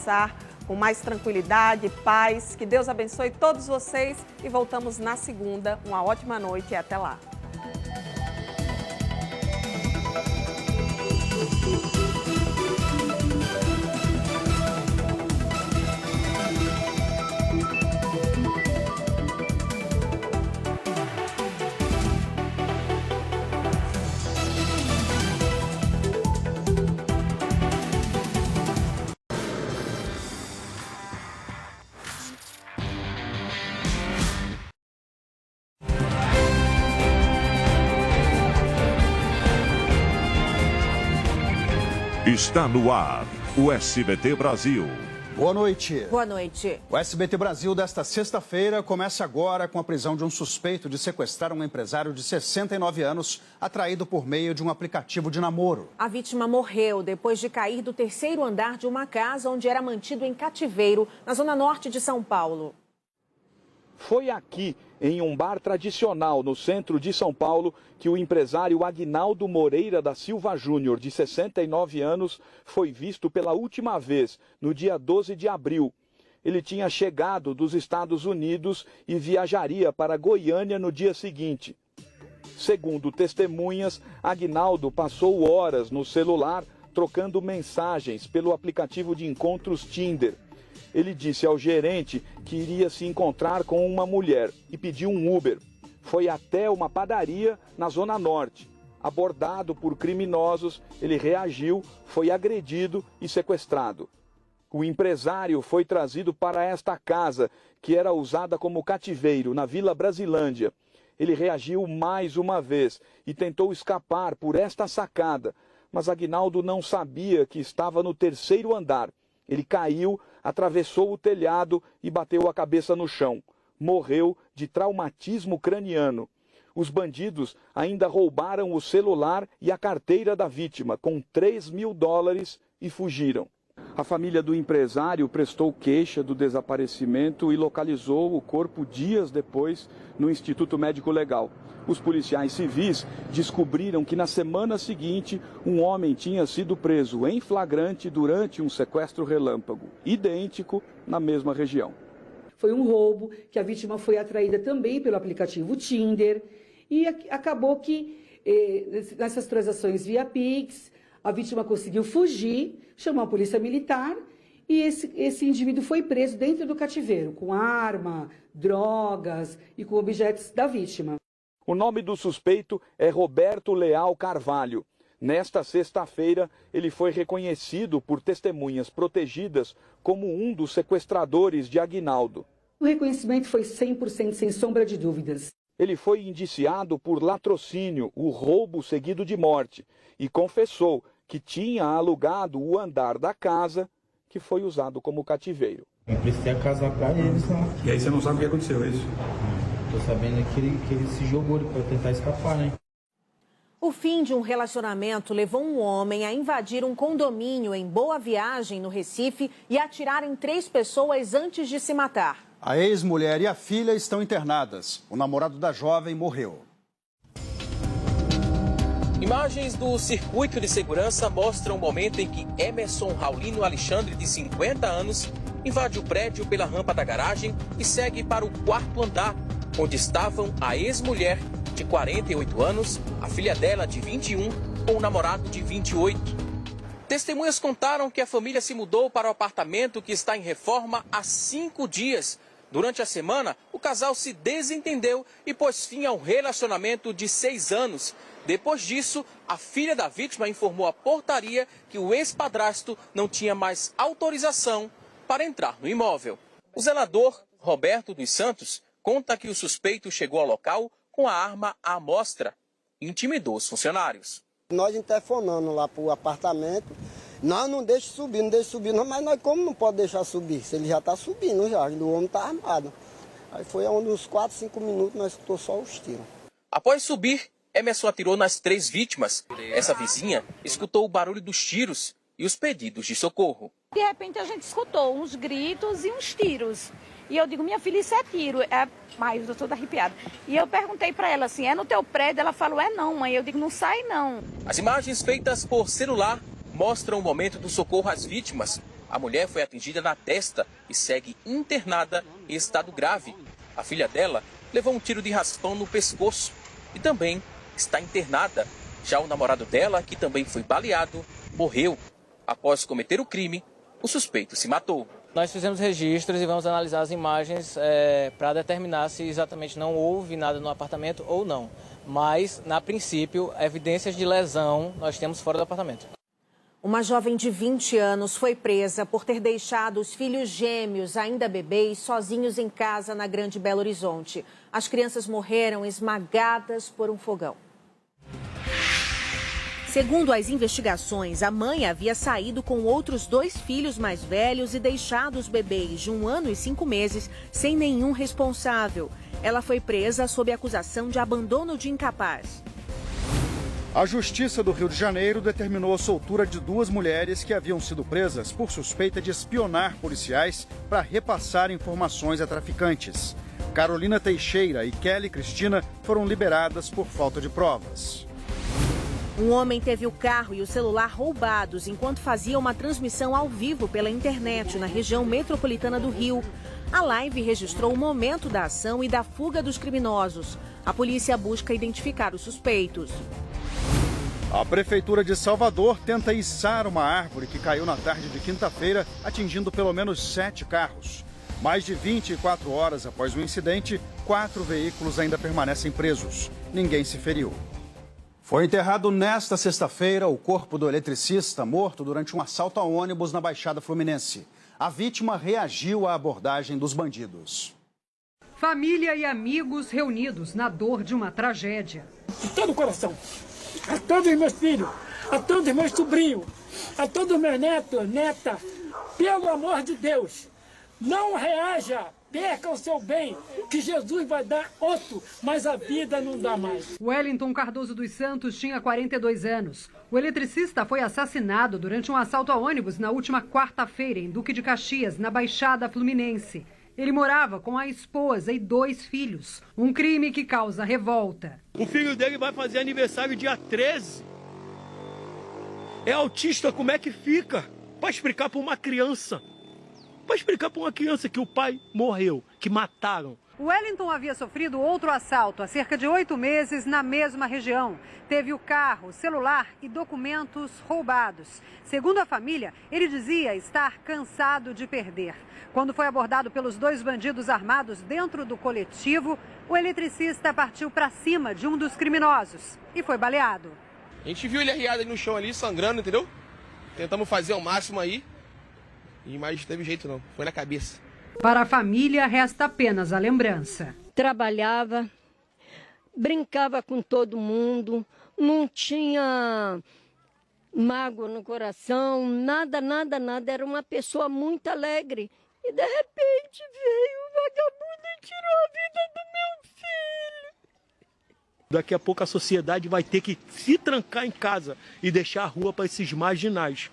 descansar com mais tranquilidade, paz. Que Deus abençoe todos vocês e voltamos na segunda. Uma ótima noite e até lá. Está no ar o SBT Brasil. Boa noite. Boa noite. O SBT Brasil desta sexta-feira começa agora com a prisão de um suspeito de sequestrar um empresário de 69 anos, atraído por meio de um aplicativo de namoro. A vítima morreu depois de cair do terceiro andar de uma casa onde era mantido em cativeiro, na zona norte de São Paulo. Foi aqui, em um bar tradicional no centro de São Paulo, que o empresário Aguinaldo Moreira da Silva Júnior, de 69 anos, foi visto pela última vez, no dia 12 de abril. Ele tinha chegado dos Estados Unidos e viajaria para Goiânia no dia seguinte. Segundo testemunhas, Aguinaldo passou horas no celular trocando mensagens pelo aplicativo de encontros Tinder. Ele disse ao gerente que iria se encontrar com uma mulher e pediu um Uber. Foi até uma padaria na Zona Norte. Abordado por criminosos, ele reagiu, foi agredido e sequestrado. O empresário foi trazido para esta casa, que era usada como cativeiro, na Vila Brasilândia. Ele reagiu mais uma vez e tentou escapar por esta sacada, mas Aguinaldo não sabia que estava no terceiro andar. Ele caiu, atravessou o telhado e bateu a cabeça no chão. Morreu de traumatismo craniano. Os bandidos ainda roubaram o celular e a carteira da vítima, com $3.000, e fugiram. A família do empresário prestou queixa do desaparecimento e localizou o corpo dias depois no Instituto Médico Legal. Os policiais civis descobriram que na semana seguinte um homem tinha sido preso em flagrante durante um sequestro relâmpago, idêntico na mesma região. Foi um roubo que a vítima foi atraída também pelo aplicativo Tinder e acabou que nessas transações via Pix, a vítima conseguiu fugir, chamou a polícia militar e esse indivíduo foi preso dentro do cativeiro, com arma, drogas e com objetos da vítima. O nome do suspeito é Roberto Leal Carvalho. Nesta sexta-feira, ele foi reconhecido por testemunhas protegidas como um dos sequestradores de Aguinaldo. O reconhecimento foi 100% sem sombra de dúvidas. Ele foi indiciado por latrocínio, o roubo seguido de morte, e confessou que tinha alugado o andar da casa que foi usado como cativeiro. Eu emprestei a casa pra eles lá. E aí você não sabe o que aconteceu, é isso? Tô sabendo que ele se jogou para tentar escapar, né? O fim de um relacionamento levou um homem a invadir um condomínio em Boa Viagem, no Recife, e atirar em 3 pessoas antes de se matar. A ex-mulher e a filha estão internadas. O namorado da jovem morreu. Imagens do circuito de segurança mostram o momento em que Emerson Raulino Alexandre, de 50 anos, invade o prédio pela rampa da garagem e segue para o 4º andar, onde estavam a ex-mulher, de 48 anos, a filha dela, de 21, com o namorado, de 28. Testemunhas contaram que a família se mudou para o apartamento que está em reforma há 5 dias. Durante a semana, o casal se desentendeu e pôs fim ao relacionamento de 6 anos. Depois disso, a filha da vítima informou à portaria que o ex-padrasto não tinha mais autorização para entrar no imóvel. O zelador, Roberto dos Santos, conta que o suspeito chegou ao local com a arma à mostra e intimidou os funcionários. Nós interfonando lá para o apartamento, não deixa subir, não, mas nós como não pode deixar subir? Se ele já está subindo já, o homem está armado. Aí foi uns 4, 5 minutos, nós escutou só os tiros. Após subir, Emerson atirou nas 3 vítimas. Essa vizinha escutou o barulho dos tiros e os pedidos de socorro. De repente a gente escutou uns gritos e uns tiros. E eu digo, minha filha, isso é tiro. Mas eu estou toda arrepiada. E eu perguntei para ela assim, é no teu prédio? Ela falou, é não, mãe. Eu digo, não sai não. As imagens feitas por celular mostram o momento do socorro às vítimas. A mulher foi atingida na testa e segue internada em estado grave. A filha dela levou um tiro de raspão no pescoço e também está internada. Já o namorado dela, que também foi baleado, morreu. Após cometer o crime, o suspeito se matou. Nós fizemos registros e vamos analisar as imagens para determinar se exatamente não houve nada no apartamento ou não. Mas, na princípio, evidências de lesão nós temos fora do apartamento. Uma jovem de 20 anos foi presa por ter deixado os filhos gêmeos, ainda bebês, sozinhos em casa na Grande Belo Horizonte. As crianças morreram esmagadas por um fogão. Segundo as investigações, a mãe havia saído com outros 2 filhos mais velhos e deixado os bebês de 1 ano e 5 meses sem nenhum responsável. Ela foi presa sob acusação de abandono de incapaz. A Justiça do Rio de Janeiro determinou a soltura de 2 mulheres que haviam sido presas por suspeita de espionar policiais para repassar informações a traficantes. Carolina Teixeira e Kelly Cristina foram liberadas por falta de provas. Um homem teve o carro e o celular roubados enquanto fazia uma transmissão ao vivo pela internet na região metropolitana do Rio. A live registrou o momento da ação e da fuga dos criminosos. A polícia busca identificar os suspeitos. A Prefeitura de Salvador tenta içar uma árvore que caiu na tarde de quinta-feira, atingindo pelo menos 7 carros. Mais de 24 horas após o incidente, 4 veículos ainda permanecem presos. Ninguém se feriu. Foi enterrado nesta sexta-feira o corpo do eletricista morto durante um assalto a ônibus na Baixada Fluminense. A vítima reagiu à abordagem dos bandidos. Família e amigos reunidos na dor de uma tragédia. De todo o coração, a todos os meus filhos, a todos os meus sobrinhos, a todos os meus netos, neta, pelo amor de Deus, não reaja, perca o seu bem, que Jesus vai dar outro, mas a vida não dá mais. Wellington Cardoso dos Santos tinha 42 anos. O eletricista foi assassinado durante um assalto a ônibus na última quarta-feira em Duque de Caxias, na Baixada Fluminense. Ele morava com a esposa e 2 filhos. Um crime que causa revolta. O filho dele vai fazer aniversário dia 13. É autista, como é que fica? Para explicar para uma criança. Para explicar para uma criança que o pai morreu, que mataram. O Wellington havia sofrido outro assalto há cerca de 8 meses na mesma região. Teve o carro, celular e documentos roubados. Segundo a família, ele dizia estar cansado de perder. Quando foi abordado pelos 2 bandidos armados dentro do coletivo, o eletricista partiu para cima de um dos criminosos e foi baleado. A gente viu ele arriado no chão ali, sangrando, entendeu? Tentamos fazer o máximo aí, mas não teve jeito não, foi na cabeça. Para a família, resta apenas a lembrança. Trabalhava, brincava com todo mundo, não tinha mágoa no coração, nada. Era uma pessoa muito alegre. E de repente veio o vagabundo e tirou a vida do meu filho. Daqui a pouco a sociedade vai ter que se trancar em casa e deixar a rua para esses marginais.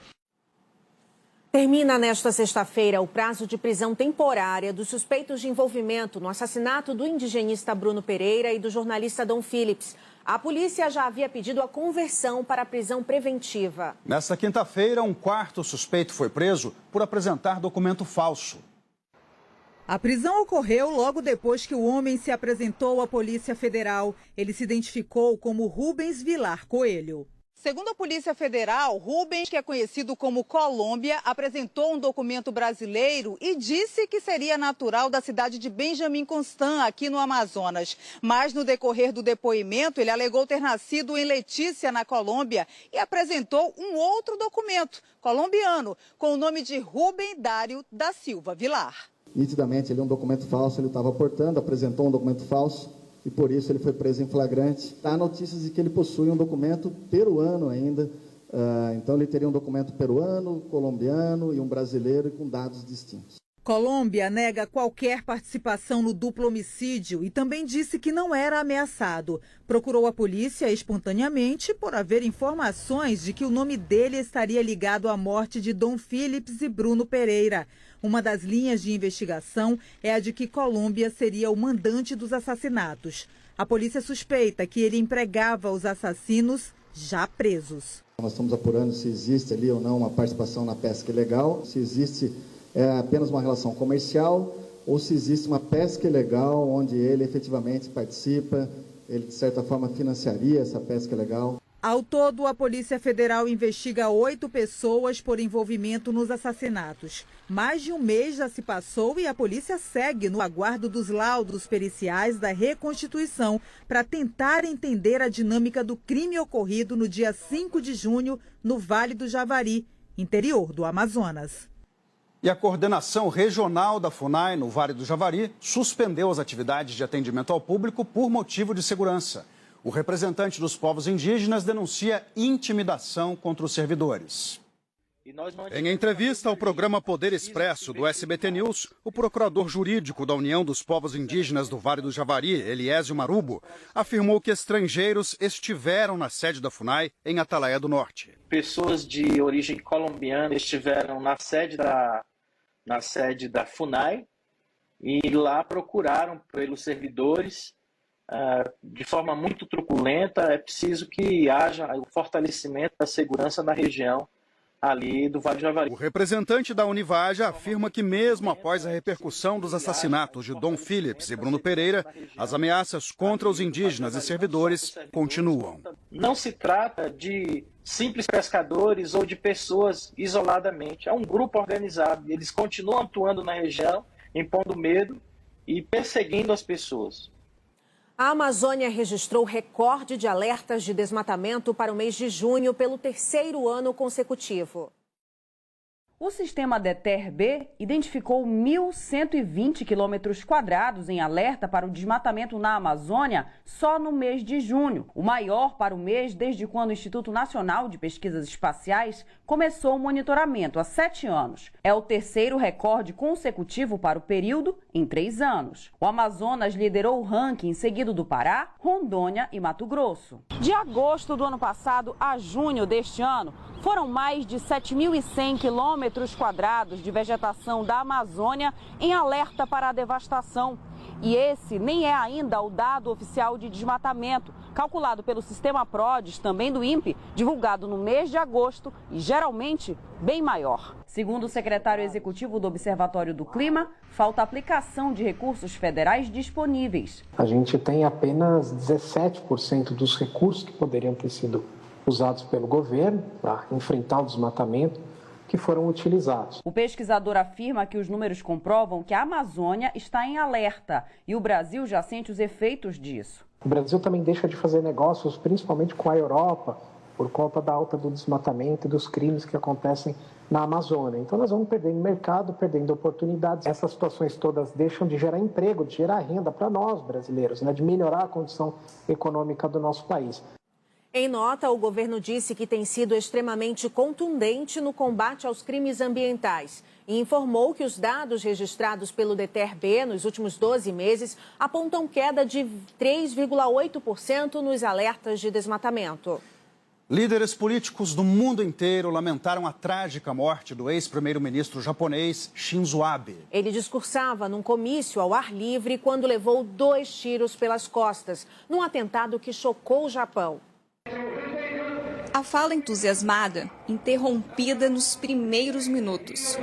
Termina nesta sexta-feira o prazo de prisão temporária dos suspeitos de envolvimento no assassinato do indigenista Bruno Pereira e do jornalista Dom Phillips. A polícia já havia pedido a conversão para a prisão preventiva. Nesta quinta-feira, um 4º suspeito foi preso por apresentar documento falso. A prisão ocorreu logo depois que o homem se apresentou à Polícia Federal. Ele se identificou como Rubens Vilar Coelho. Segundo a Polícia Federal, Rubens, que é conhecido como Colômbia, apresentou um documento brasileiro e disse que seria natural da cidade de Benjamin Constant, aqui no Amazonas. Mas no decorrer do depoimento, ele alegou ter nascido em Letícia, na Colômbia, e apresentou um outro documento, colombiano, com o nome de Rubem Dário da Silva Vilar. Nitidamente, ele é um documento falso, ele estava portando, apresentou um documento falso. E por isso ele foi preso em flagrante. Há notícias de que ele possui um documento peruano ainda. Então ele teria um documento peruano, colombiano e um brasileiro com dados distintos. Colômbia nega qualquer participação no duplo homicídio e também disse que não era ameaçado. Procurou a polícia espontaneamente por haver informações de que o nome dele estaria ligado à morte de Dom Phillips e Bruno Pereira. Uma das linhas de investigação é a de que Colômbia seria o mandante dos assassinatos. A polícia suspeita que ele empregava os assassinos já presos. Nós estamos apurando se existe ali ou não uma participação na pesca ilegal, se existe apenas uma relação comercial ou se existe uma pesca ilegal onde ele efetivamente participa, ele de certa forma financiaria essa pesca ilegal. Ao todo, a Polícia Federal investiga 8 pessoas por envolvimento nos assassinatos. Mais de um mês já se passou e a polícia segue no aguardo dos laudos periciais da reconstituição para tentar entender a dinâmica do crime ocorrido no dia 5 de junho no Vale do Javari, interior do Amazonas. E a coordenação regional da FUNAI no Vale do Javari suspendeu as atividades de atendimento ao público por motivo de segurança. O representante dos povos indígenas denuncia intimidação contra os servidores. Em entrevista ao programa Poder Expresso do SBT News, o procurador jurídico da União dos Povos Indígenas do Vale do Javari, Eliésio Marubo, afirmou que estrangeiros estiveram na sede da FUNAI em Atalaia do Norte. Pessoas de origem colombiana estiveram na sede da FUNAI e lá procuraram pelos servidores de forma muito truculenta. É preciso que haja o fortalecimento da segurança na região ali do Vale do Javari. O representante da Univaja afirma que mesmo após a repercussão dos assassinatos de Dom Phillips e Bruno Pereira, as ameaças contra os indígenas e servidores continuam. Não se trata de simples pescadores ou de pessoas isoladamente. É um grupo organizado. Eles continuam atuando na região, impondo medo e perseguindo as pessoas. A Amazônia registrou recorde de alertas de desmatamento para o mês de junho pelo 3º ano consecutivo. O sistema DETER-B identificou 1.120 quilômetros quadrados em alerta para o desmatamento na Amazônia só no mês de junho, o maior para o mês desde quando o Instituto Nacional de Pesquisas Espaciais começou o monitoramento há 7 anos. É o 3º recorde consecutivo para o período em 3 anos. O Amazonas liderou o ranking, seguido do Pará, Rondônia e Mato Grosso. De agosto do ano passado a junho deste ano, foram mais de 7.100 quilômetros quadrados de vegetação da Amazônia em alerta para a devastação. E esse nem é ainda o dado oficial de desmatamento, calculado pelo Sistema PRODES, também do INPE, divulgado no mês de agosto e geralmente bem maior. Segundo o secretário executivo do Observatório do Clima, falta aplicação de recursos federais disponíveis. A gente tem apenas 17% dos recursos que poderiam ter sido usados pelo governo para enfrentar o desmatamento, que foram utilizados. O pesquisador afirma que os números comprovam que a Amazônia está em alerta e o Brasil já sente os efeitos disso. O Brasil também deixa de fazer negócios, principalmente com a Europa, por conta da alta do desmatamento e dos crimes que acontecem na Amazônia. Então nós vamos perdendo mercado, perdendo oportunidades. Essas situações todas deixam de gerar emprego, de gerar renda para nós brasileiros, de melhorar a condição econômica do nosso país. Em nota, o governo disse que tem sido extremamente contundente no combate aos crimes ambientais e informou que os dados registrados pelo DETER-B nos últimos 12 meses apontam queda de 3,8% nos alertas de desmatamento. Líderes políticos do mundo inteiro lamentaram a trágica morte do ex-primeiro-ministro japonês Shinzo Abe. Ele discursava num comício ao ar livre quando levou 2 tiros pelas costas, num atentado que chocou o Japão. A fala entusiasmada, interrompida nos primeiros minutos.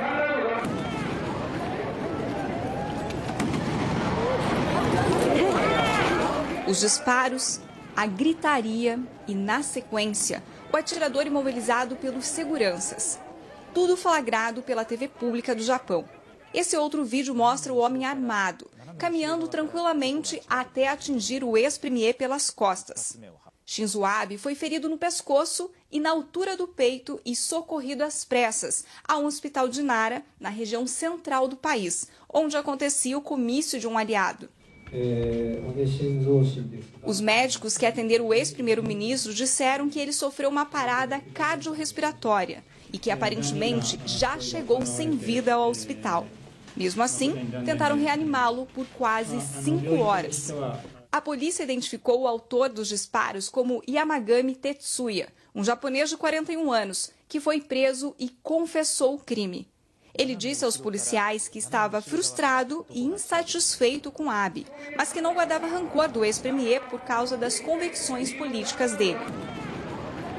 Os disparos, a gritaria e, na sequência, o atirador imobilizado pelos seguranças. Tudo flagrado pela TV pública do Japão. Esse outro vídeo mostra o homem armado, caminhando tranquilamente até atingir o ex-premier pelas costas. Shinzo Abe foi ferido no pescoço e na altura do peito e socorrido às pressas a um hospital de Nara, na região central do país, onde acontecia o comício de um aliado. Os médicos que atenderam o ex-primeiro-ministro disseram que ele sofreu uma parada cardiorrespiratória e que aparentemente já chegou sem vida ao hospital. Mesmo assim, tentaram reanimá-lo por quase 5 horas. A polícia identificou o autor dos disparos como Yamagami Tetsuya, um japonês de 41 anos, que foi preso e confessou o crime. Ele disse aos policiais que estava frustrado e insatisfeito com Abe, mas que não guardava rancor do ex-premier por causa das convicções políticas dele.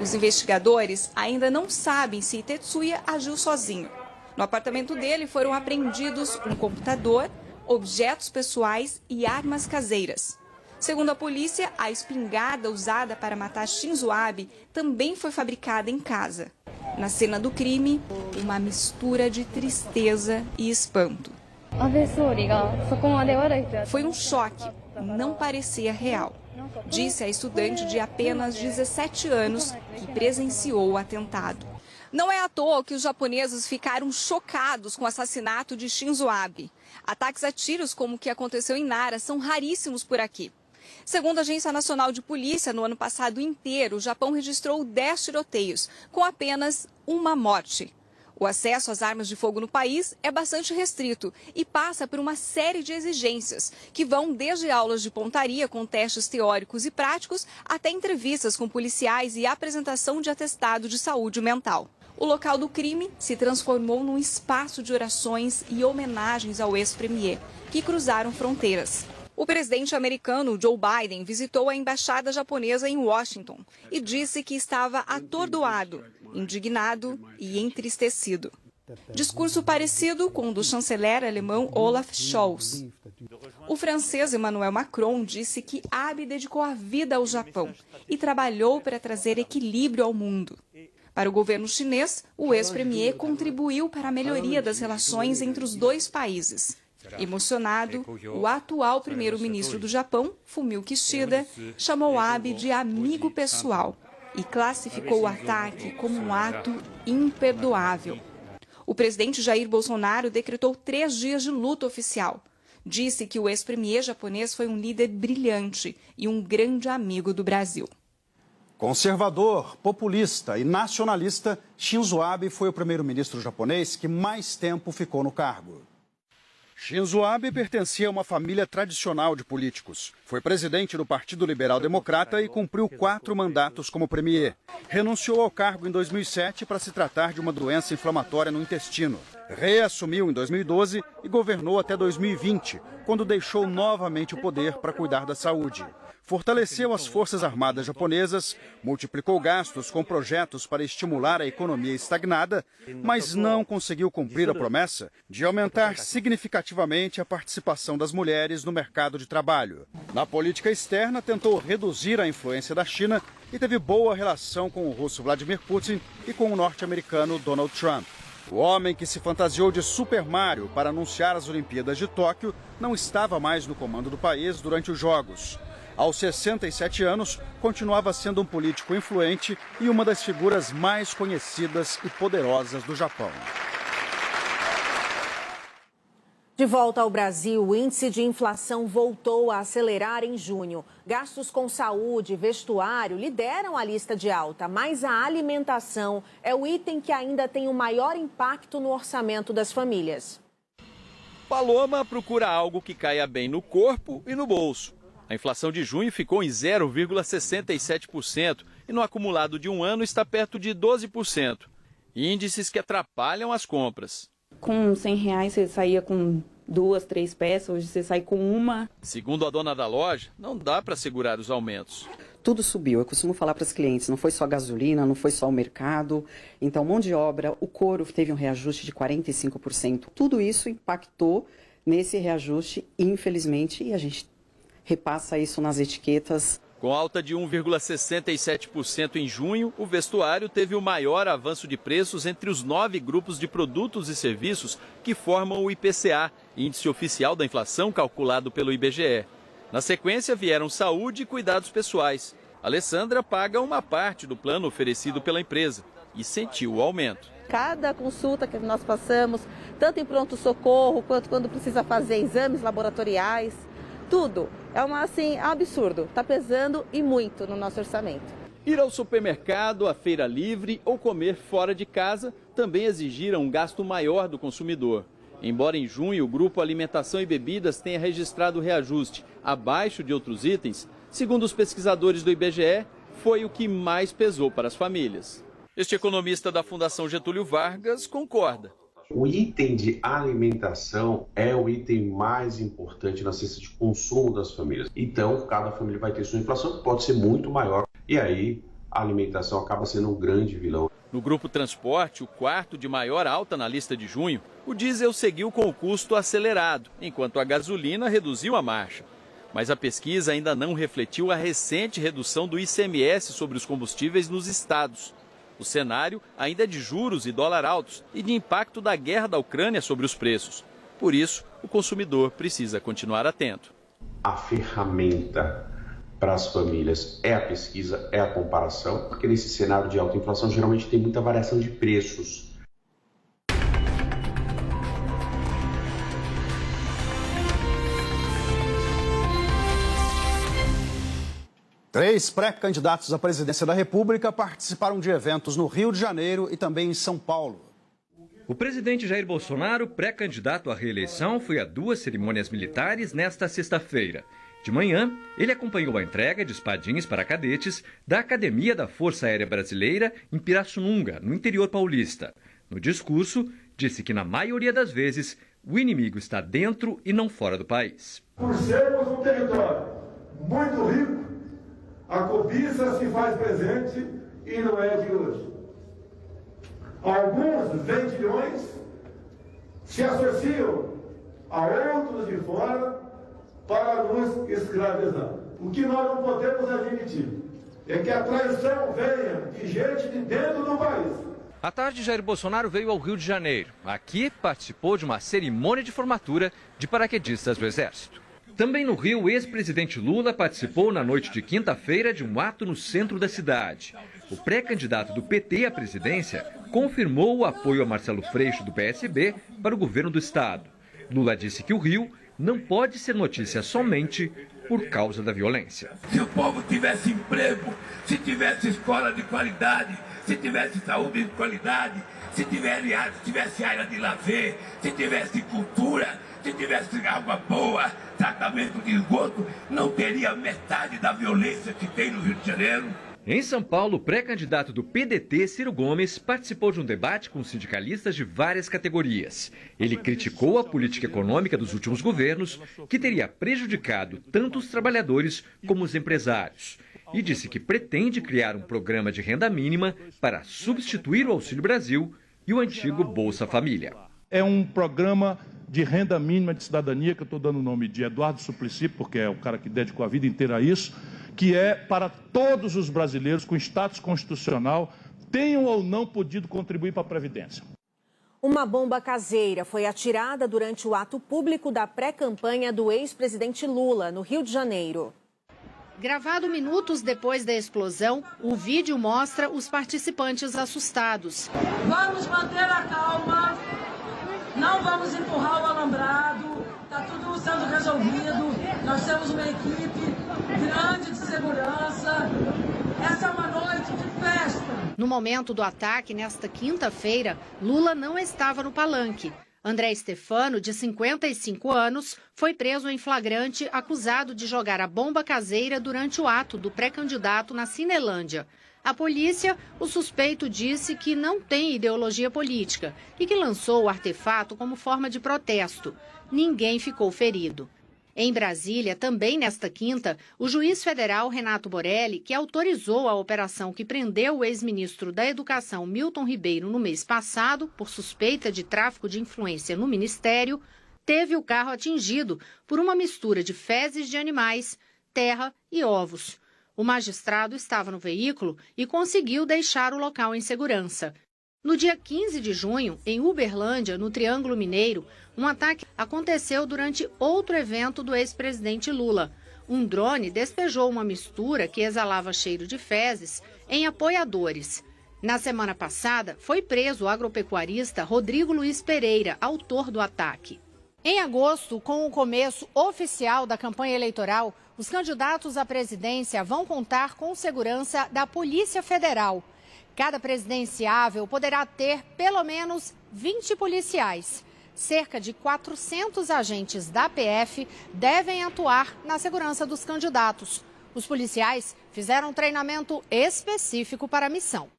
Os investigadores ainda não sabem se Tetsuya agiu sozinho. No apartamento dele foram apreendidos um computador, objetos pessoais e armas caseiras. Segundo a polícia, a espingarda usada para matar Shinzo Abe também foi fabricada em casa. Na cena do crime, uma mistura de tristeza e espanto. Foi um choque, não parecia real, disse a estudante de apenas 17 anos que presenciou o atentado. Não é à toa que os japoneses ficaram chocados com o assassinato de Shinzo Abe. Ataques a tiros como o que aconteceu em Nara são raríssimos por aqui. Segundo a Agência Nacional de Polícia, no ano passado inteiro, o Japão registrou 10 tiroteios, com apenas uma morte. O acesso às armas de fogo no país é bastante restrito e passa por uma série de exigências, que vão desde aulas de pontaria com testes teóricos e práticos até entrevistas com policiais e apresentação de atestado de saúde mental. O local do crime se transformou num espaço de orações e homenagens ao ex-premier, que cruzaram fronteiras. O presidente americano Joe Biden visitou a embaixada japonesa em Washington e disse que estava atordoado, indignado e entristecido. Discurso parecido com o do chanceler alemão Olaf Scholz. O francês Emmanuel Macron disse que Abe dedicou a vida ao Japão e trabalhou para trazer equilíbrio ao mundo. Para o governo chinês, o ex-premier contribuiu para a melhoria das relações entre os dois países. Emocionado, o atual primeiro-ministro do Japão, Fumio Kishida, chamou Abe de amigo pessoal e classificou o ataque como um ato imperdoável. O presidente Jair Bolsonaro decretou 3 dias de luto oficial. Disse que o ex-premier japonês foi um líder brilhante e um grande amigo do Brasil. Conservador, populista e nacionalista, Shinzo Abe foi o primeiro-ministro japonês que mais tempo ficou no cargo. Shinzo Abe pertencia a uma família tradicional de políticos. Foi presidente do Partido Liberal Democrata e cumpriu 4 mandatos como premier. Renunciou ao cargo em 2007 para se tratar de uma doença inflamatória no intestino. Reassumiu em 2012 e governou até 2020, quando deixou novamente o poder para cuidar da saúde. Fortaleceu as Forças Armadas japonesas, multiplicou gastos com projetos para estimular a economia estagnada, mas não conseguiu cumprir a promessa de aumentar significativamente a participação das mulheres no mercado de trabalho. Na política externa, tentou reduzir a influência da China e teve boa relação com o russo Vladimir Putin e com o norte-americano Donald Trump. O homem que se fantasiou de Super Mario para anunciar as Olimpíadas de Tóquio não estava mais no comando do país durante os Jogos. Aos 67 anos, continuava sendo um político influente e uma das figuras mais conhecidas e poderosas do Japão. De volta ao Brasil, o índice de inflação voltou a acelerar em junho. Gastos com saúde e vestuário lideram a lista de alta, mas a alimentação é o item que ainda tem o maior impacto no orçamento das famílias. Paloma procura algo que caia bem no corpo e no bolso. A inflação de junho ficou em 0,67% e no acumulado de um ano está perto de 12%. Índices que atrapalham as compras. Com R$100 você saía com 2, 3 peças, hoje você sai com uma. Segundo a dona da loja, não dá para segurar os aumentos. Tudo subiu, eu costumo falar para os clientes, não foi só gasolina, não foi só o mercado. Então, mão de obra, o couro teve um reajuste de 45%. Tudo isso impactou nesse reajuste, infelizmente, e a gente repassa isso nas etiquetas. Com alta de 1,67% em junho, o vestuário teve o maior avanço de preços entre os 9 grupos de produtos e serviços que formam o IPCA, índice oficial da inflação calculado pelo IBGE. Na sequência vieram saúde e cuidados pessoais. Alessandra paga uma parte do plano oferecido pela empresa e sentiu o aumento. Cada consulta que nós passamos, tanto em pronto-socorro quanto quando precisa fazer exames laboratoriais, tudo é um absurdo, está pesando e muito no nosso orçamento. Ir ao supermercado, à feira livre ou comer fora de casa também exigiram um gasto maior do consumidor. Embora em junho o grupo Alimentação e Bebidas tenha registrado reajuste abaixo de outros itens, segundo os pesquisadores do IBGE, foi o que mais pesou para as famílias. Este economista da Fundação Getúlio Vargas concorda. O item de alimentação é o item mais importante na cesta de consumo das famílias. Então, cada família vai ter sua inflação, que pode ser muito maior. E aí, a alimentação acaba sendo um grande vilão. No grupo transporte, o quarto de maior alta na lista de junho, o diesel seguiu com o custo acelerado, enquanto a gasolina reduziu a marcha. Mas a pesquisa ainda não refletiu a recente redução do ICMS sobre os combustíveis nos estados. O cenário ainda é de juros e dólar altos e de impacto da guerra da Ucrânia sobre os preços. Por isso, o consumidor precisa continuar atento. A ferramenta para as famílias é a pesquisa, é a comparação, porque nesse cenário de alta inflação geralmente tem muita variação de preços. Três pré-candidatos à presidência da República participaram de eventos no Rio de Janeiro e também em São Paulo. O presidente Jair Bolsonaro, pré-candidato à reeleição, foi a 2 cerimônias militares nesta sexta-feira. De manhã, ele acompanhou a entrega de espadins para cadetes da Academia da Força Aérea Brasileira em Pirassununga, no interior paulista. No discurso, disse que na maioria das vezes o inimigo está dentro e não fora do país. Por sermos um território muito rico, a cobiça se faz presente e não é de hoje. Alguns vendilhões se associam a outros de fora para nos escravizar. O que nós não podemos admitir é que a traição venha de gente de dentro do país. À tarde, Jair Bolsonaro veio ao Rio de Janeiro. Aqui, participou de uma cerimônia de formatura de paraquedistas do Exército. Também no Rio, o ex-presidente Lula participou na noite de quinta-feira de um ato no centro da cidade. O pré-candidato do PT à presidência confirmou o apoio a Marcelo Freixo, do PSB, para o governo do estado. Lula disse que o Rio não pode ser notícia somente por causa da violência. Se o povo tivesse emprego, se tivesse escola de qualidade, se tivesse saúde de qualidade, se tivesse área de lazer, se tivesse cultura, se tivesse água boa, tratamento de esgoto, não teria metade da violência que tem no Rio de Janeiro. Em São Paulo, o pré-candidato do PDT, Ciro Gomes, participou de um debate com sindicalistas de várias categorias. Ele criticou a política econômica dos últimos governos, que teria prejudicado tanto os trabalhadores como os empresários. E disse que pretende criar um programa de renda mínima para substituir o Auxílio Brasil e o antigo Bolsa Família. É um programa de renda mínima de cidadania, que eu estou dando o nome de Eduardo Suplicy, porque é o cara que dedicou a vida inteira a isso, que é para todos os brasileiros com status constitucional, tenham ou não podido contribuir para a Previdência. Uma bomba caseira foi atirada durante o ato público da pré-campanha do ex-presidente Lula, no Rio de Janeiro. Gravado minutos depois da explosão, o vídeo mostra os participantes assustados. Vamos manter a calma, não vamos empurrar o alambrado, está tudo sendo resolvido, nós temos uma equipe grande de segurança, essa é uma noite de festa. No momento do ataque, nesta quinta-feira, Lula não estava no palanque. André Stefano, de 55 anos, foi preso em flagrante acusado de jogar a bomba caseira durante o ato do pré-candidato na Cinelândia. A polícia, o suspeito disse que não tem ideologia política e que lançou o artefato como forma de protesto. Ninguém ficou ferido. Em Brasília, também nesta quinta, o juiz federal Renato Borelli, que autorizou a operação que prendeu o ex-ministro da Educação Milton Ribeiro no mês passado por suspeita de tráfico de influência no ministério, teve o carro atingido por uma mistura de fezes de animais, terra e ovos. O magistrado estava no veículo e conseguiu deixar o local em segurança. No dia 15 de junho, em Uberlândia, no Triângulo Mineiro, um ataque aconteceu durante outro evento do ex-presidente Lula. Um drone despejou uma mistura que exalava cheiro de fezes em apoiadores. Na semana passada, foi preso o agropecuarista Rodrigo Luiz Pereira, autor do ataque. Em agosto, com o começo oficial da campanha eleitoral, os candidatos à presidência vão contar com segurança da Polícia Federal. Cada presidenciável poderá ter pelo menos 20 policiais. Cerca de 400 agentes da PF devem atuar na segurança dos candidatos. Os policiais fizeram um treinamento específico para a missão.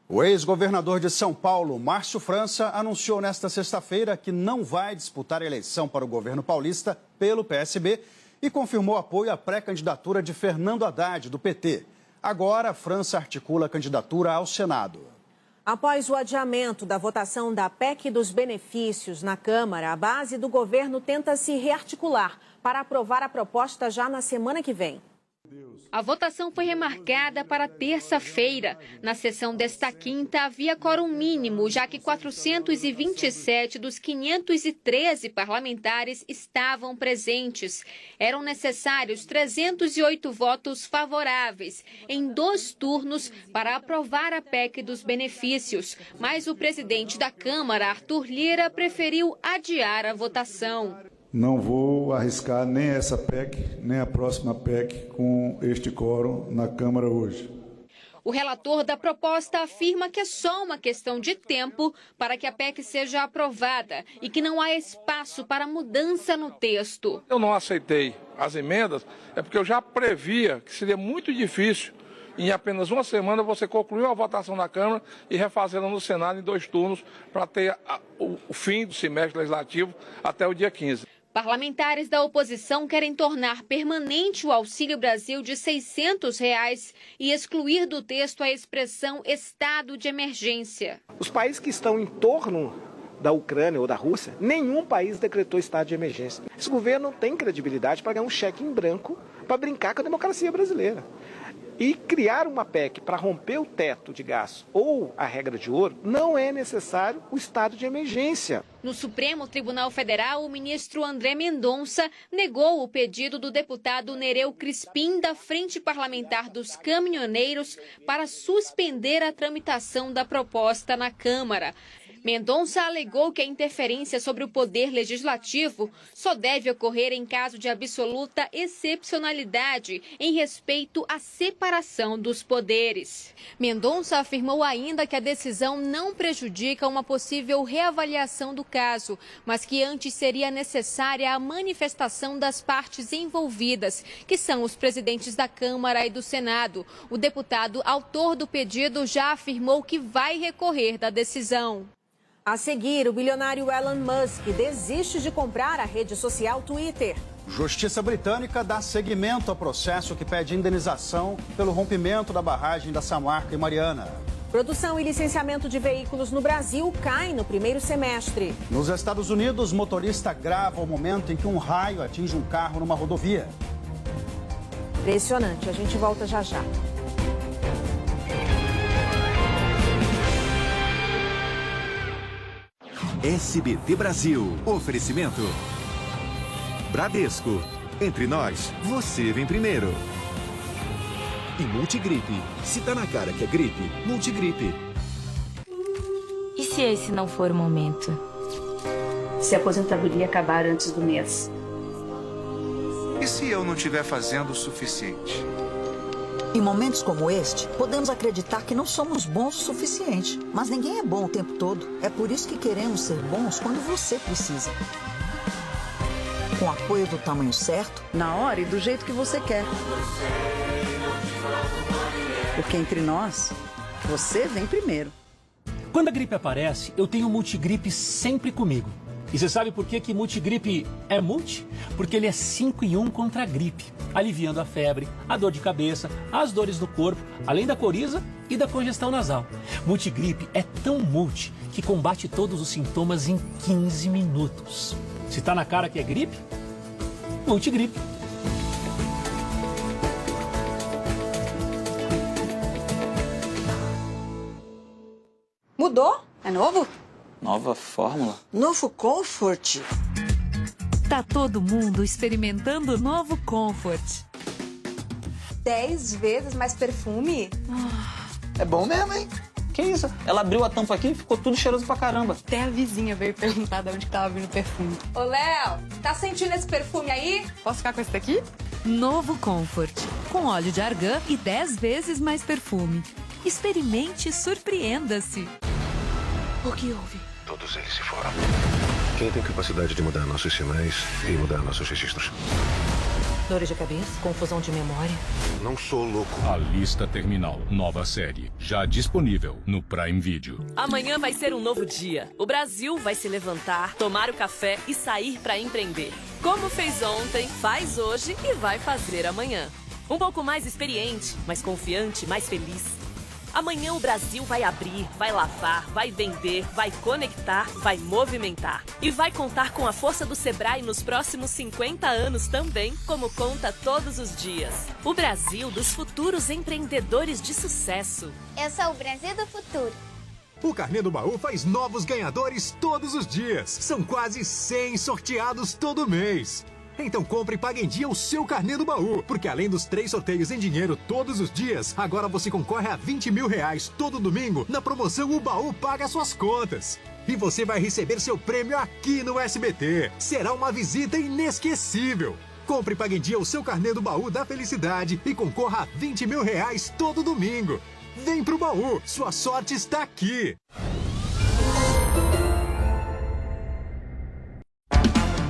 O ex-governador de São Paulo, Márcio França, anunciou nesta sexta-feira que não vai disputar a eleição para o governo paulista pelo PSB e confirmou apoio à pré-candidatura de Fernando Haddad, do PT. Agora, a França articula a candidatura ao Senado. Após o adiamento da votação da PEC dos benefícios na Câmara, a base do governo tenta se rearticular para aprovar a proposta já na semana que vem. A votação foi remarcada para terça-feira. Na sessão desta quinta, havia quórum mínimo, já que 427 dos 513 parlamentares estavam presentes. Eram necessários 308 votos favoráveis, em 2 turnos, para aprovar a PEC dos benefícios. Mas o presidente da Câmara, Arthur Lira, preferiu adiar a votação. Não vou arriscar nem essa PEC, nem a próxima PEC com este quórum na Câmara hoje. O relator da proposta afirma que é só uma questão de tempo para que a PEC seja aprovada e que não há espaço para mudança no texto. Eu não aceitei as emendas, é porque eu já previa que seria muito difícil, em apenas uma semana, você concluir a votação na Câmara e refazê-la no Senado em 2 turnos para ter o fim do semestre legislativo até o dia 15. Parlamentares da oposição querem tornar permanente o Auxílio Brasil de R$ 600 e excluir do texto a expressão estado de emergência. Os países que estão em torno da Ucrânia ou da Rússia, nenhum país decretou estado de emergência. Esse governo não tem credibilidade para ganhar um cheque em branco para brincar com a democracia brasileira. E criar uma PEC para romper o teto de gastos ou a regra de ouro, não é necessário o estado de emergência. No Supremo Tribunal Federal, o ministro André Mendonça negou o pedido do deputado Nereu Crispim, da Frente Parlamentar dos Caminhoneiros, para suspender a tramitação da proposta na Câmara. Mendonça alegou que a interferência sobre o poder legislativo só deve ocorrer em caso de absoluta excepcionalidade em respeito à separação dos poderes. Mendonça afirmou ainda que a decisão não prejudica uma possível reavaliação do caso, mas que antes seria necessária a manifestação das partes envolvidas, que são os presidentes da Câmara e do Senado. O deputado autor do pedido já afirmou que vai recorrer da decisão. A seguir, o bilionário Elon Musk desiste de comprar a rede social Twitter. Justiça britânica dá seguimento ao processo que pede indenização pelo rompimento da barragem da Samarca e Mariana. Produção e licenciamento de veículos no Brasil cai no primeiro semestre. Nos Estados Unidos, motorista grava o momento em que um raio atinge um carro numa rodovia. Impressionante, a gente volta já já. SBT Brasil. Oferecimento. Bradesco. Entre nós, você vem primeiro. E Multigripe. Se tá na cara que é gripe, Multigripe. E se esse não for o momento? Se a aposentadoria acabar antes do mês? E se eu não estiver fazendo o suficiente? Em momentos como este, podemos acreditar que não somos bons o suficiente. Mas ninguém é bom o tempo todo. É por isso que queremos ser bons quando você precisa. Com apoio do tamanho certo, na hora e do jeito que você quer. Porque entre nós, você vem primeiro. Quando a gripe aparece, eu tenho o Multigripe sempre comigo. E você sabe por que Multigripe é multi? Porque ele é 5 em 1 contra a gripe, aliviando a febre, a dor de cabeça, as dores no corpo, além da coriza e da congestão nasal. Multigripe é tão multi que combate todos os sintomas em 15 minutos. Se tá na cara que é gripe, Multigripe. Mudou? É novo? Nova fórmula? Novo Comfort. Tá todo mundo experimentando o novo Comfort. 10 vezes mais perfume? É bom mesmo, hein? Que isso? Ela abriu a tampa aqui e ficou tudo cheiroso pra caramba. Até a vizinha veio perguntar de onde que tava vindo o perfume. Ô, Léo, tá sentindo esse perfume aí? Posso ficar com esse daqui? Novo Comfort. Com óleo de argan e 10 vezes mais perfume. Experimente e surpreenda-se. O que houve? Todos eles se foram. Quem tem capacidade de mudar nossos sinais e mudar nossos registros? Dores de cabeça, confusão de memória. Não sou louco. A Lista Terminal, nova série, já disponível no Prime Video. Amanhã vai ser um novo dia. O Brasil vai se levantar, tomar o café e sair para empreender. Como fez ontem, faz hoje e vai fazer amanhã. Um pouco mais experiente, mais confiante, mais feliz. Amanhã o Brasil vai abrir, vai lavar, vai vender, vai conectar, vai movimentar. E vai contar com a força do Sebrae nos próximos 50 anos também, como conta todos os dias. O Brasil dos futuros empreendedores de sucesso. Eu sou o Brasil do futuro. O Carnê do Baú faz novos ganhadores todos os dias. São quase 100 sorteados todo mês. Então compre e pague em dia o seu Carnê do Baú, porque além dos 3 sorteios em dinheiro todos os dias, agora você concorre a R$20 mil todo domingo na promoção O Baú Paga Suas Contas. E você vai receber seu prêmio aqui no SBT. Será uma visita inesquecível. Compre e pague em dia o seu Carnê do Baú da Felicidade e concorra a R$20 mil todo domingo. Vem pro Baú, sua sorte está aqui.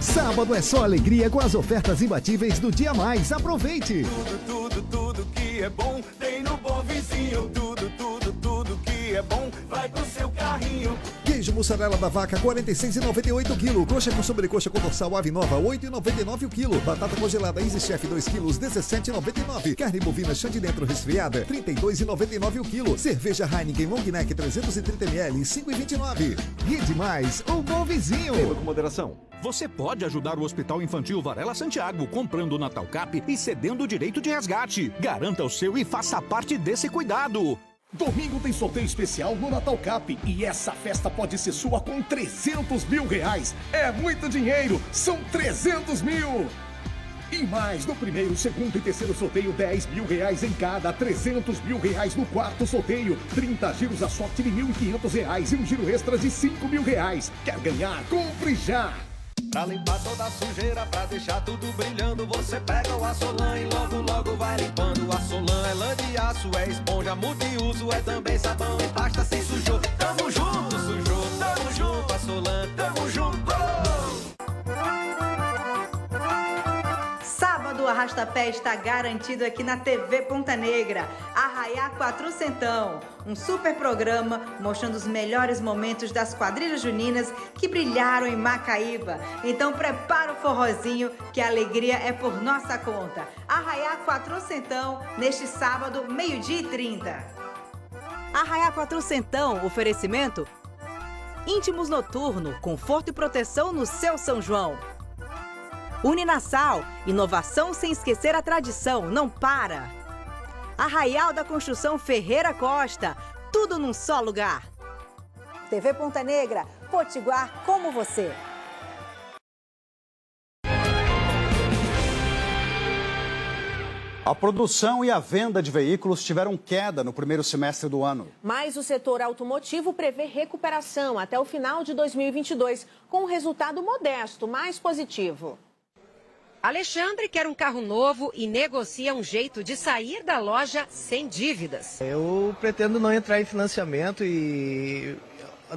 Sábado é só alegria com as ofertas imbatíveis do Dia Mais. Aproveite! Tudo que é bom tem no Bom Vizinho. Tudo que é bom vai pro seu carrinho. Queijo mussarela da vaca, R$ 46,98 o quilo. Coxa com sobrecoxa com dorsal ave nova, R$ 8,99 o quilo. Batata congelada Easy Chef 2 quilos, R$ 17,99. Carne bovina chã de dentro resfriada, R$ 32,99 o quilo. Cerveja Heineken Long Neck 330 ml, R$ 5,29. Rede Mais, o Bom Vizinho. Beba com moderação. Você pode ajudar o Hospital Infantil Varela Santiago comprando o Natal Cap e cedendo o direito de resgate. Garanta o seu e faça parte desse cuidado. Domingo tem sorteio especial no Natal Cap e essa festa pode ser sua com R$300 mil. É muito dinheiro, são 300 mil. E mais, no primeiro, segundo e terceiro sorteio, R$10 mil em cada, R$300 mil no quarto sorteio, 30 giros a sorte de R$1.500 e um giro extra de R$5 mil. Quer ganhar? Compre já! Pra limpar toda a sujeira, pra deixar tudo brilhando, você pega o Assolan e logo vai limpando. Assolan é lã de aço, é esponja multiuso, é também sabão e pasta sem sujou. Tamo junto, sujou, tamo junto, Assolan, tamo junto. Sábado, o Arrasta-Pé está garantido aqui na TV Ponta Negra. Arraiá Quatrocentão, um super programa mostrando os melhores momentos das quadrilhas juninas que brilharam em Macaíba. Então prepara o forrozinho que a alegria é por nossa conta. Arraiá Quatrocentão, neste sábado, 12h30. Arraiá Quatrocentão, oferecimento Íntimos Noturno, conforto e proteção no seu São João. Uninasal, inovação sem esquecer a tradição, não para. Arraial da Construção Ferreira Costa, tudo num só lugar. TV Ponta Negra, Potiguar como você. A produção e a venda de veículos tiveram queda no primeiro semestre do ano. Mas o setor automotivo prevê recuperação até o final de 2022, com um resultado modesto, mais positivo. Alexandre quer um carro novo e negocia um jeito de sair da loja sem dívidas. Eu pretendo não entrar em financiamento e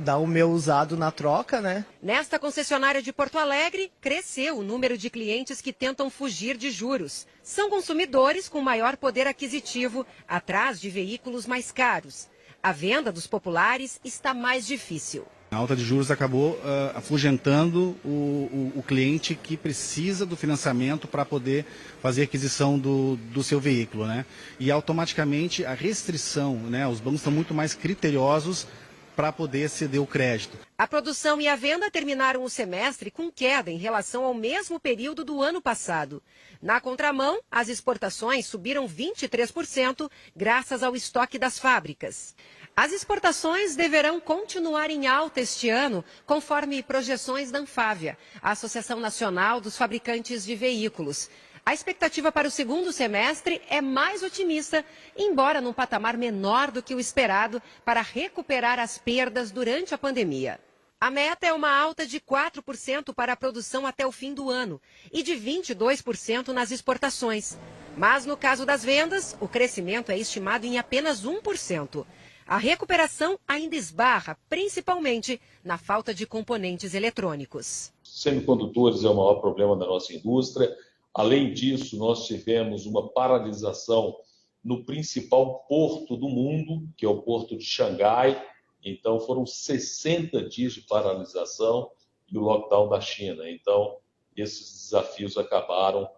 dar o meu usado na troca, né? Nesta concessionária de Porto Alegre, cresceu o número de clientes que tentam fugir de juros. São consumidores com maior poder aquisitivo, atrás de veículos mais caros. A venda dos populares está mais difícil. A alta de juros acabou afugentando o cliente que precisa do financiamento para poder fazer a aquisição do seu veículo, né? E automaticamente a restrição, né? Os bancos estão muito mais criteriosos para poder ceder o crédito. A produção e a venda terminaram o semestre com queda em relação ao mesmo período do ano passado. Na contramão, as exportações subiram 23% graças ao estoque das fábricas. As exportações deverão continuar em alta este ano, conforme projeções da Anfávia, a Associação Nacional dos Fabricantes de Veículos. A expectativa para o segundo semestre é mais otimista, embora num patamar menor do que o esperado para recuperar as perdas durante a pandemia. A meta é uma alta de 4% para a produção até o fim do ano e de 22% nas exportações. Mas no caso das vendas, o crescimento é estimado em apenas 1%. A recuperação ainda esbarra, principalmente, na falta de componentes eletrônicos. Semicondutores é o maior problema da nossa indústria. Além disso, nós tivemos uma paralisação no principal porto do mundo, que é o porto de Xangai. Então, foram 60 dias de paralisação e o lockdown da China. Então, esses desafios acabaram